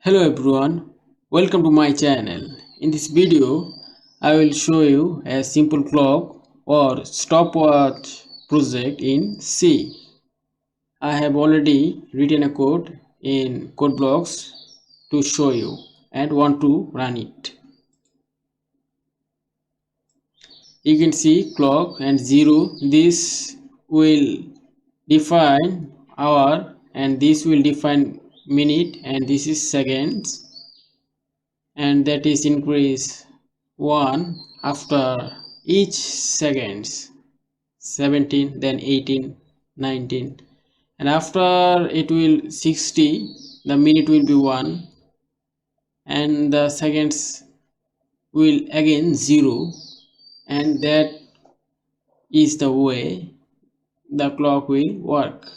Hello everyone, welcome to my channel. In this video, I will show you a simple clock or stopwatch project in C. I have already written a code in code blocks to show you and want to run it. You can see clock and 0. This will define hour and this will define minute and this is seconds, and that is increase 1 after each seconds, 17, then 18, 19, and after it will 60 the minute will be 1 and the seconds will again 0, and that is the way the clock will work.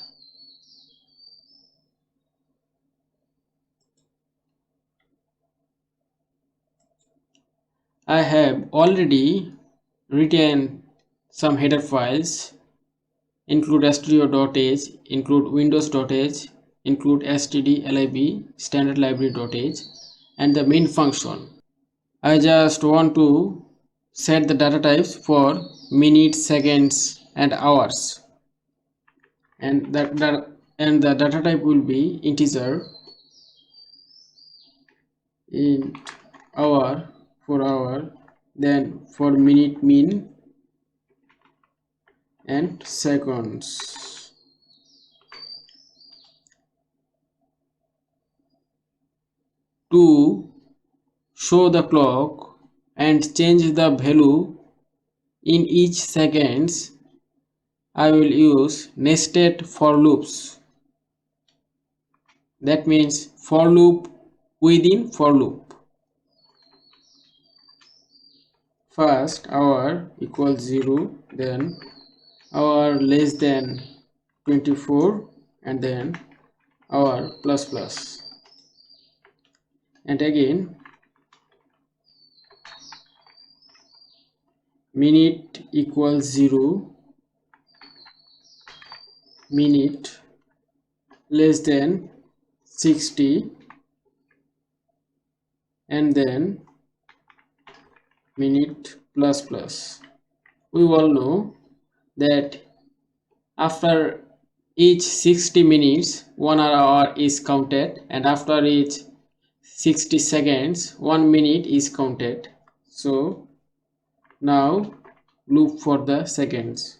I have already written some header files, include studio.h, include windows.h, include stdlib, standard library.h, and the main function. I just want to set the data types for minutes, seconds, and hours, and the data type will be integer, int hour for hour, then for minute min, and seconds. To show the clock and change the value in each seconds, I will use nested for loops. That means for loop within for loop. First hour equals 0, then hour less than 24, and then hour plus plus, and again minute equals 0, minute less than 60, and then minute plus plus. We all know that after each 60 minutes 1 hour is counted, and after each 60 seconds 1 minute is counted. So now loop for the seconds.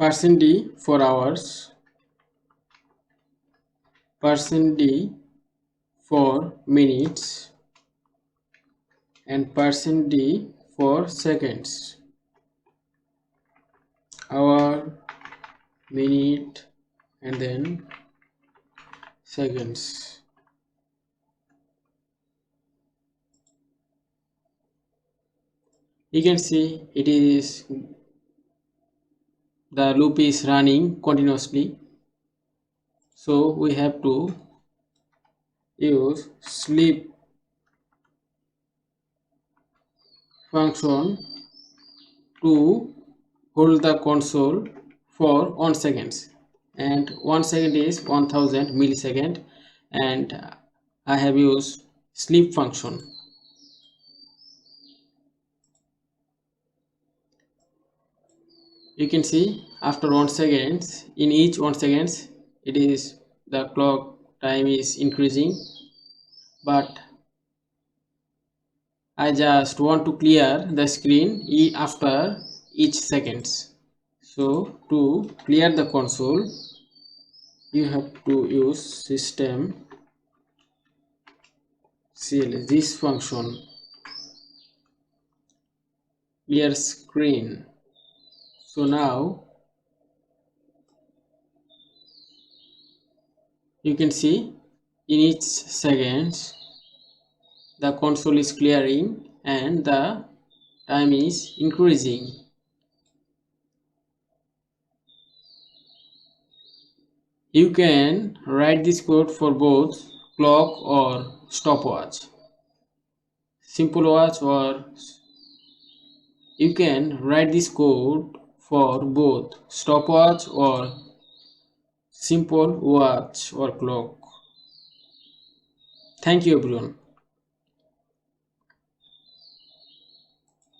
%d for hours, %d for minutes, and %d for seconds. Hour, minute, and then seconds. You can see it is the loop is running continuously, so we have to use sleep function to hold the console for 1 seconds, and 1 second is 1000 millisecond, and I have used sleep function. You can see after 1 seconds, in each 1 seconds it is the clock time is increasing, but I just want to clear the screen after each seconds. So to clear the console you have to use system CLS, this function, clear screen. So now you can see in each seconds the console is clearing and the time is increasing. You can write this code for both clock or stopwatch, simple watch, or you can write this code for both stopwatch or simple watch or clock. Thank you everyone.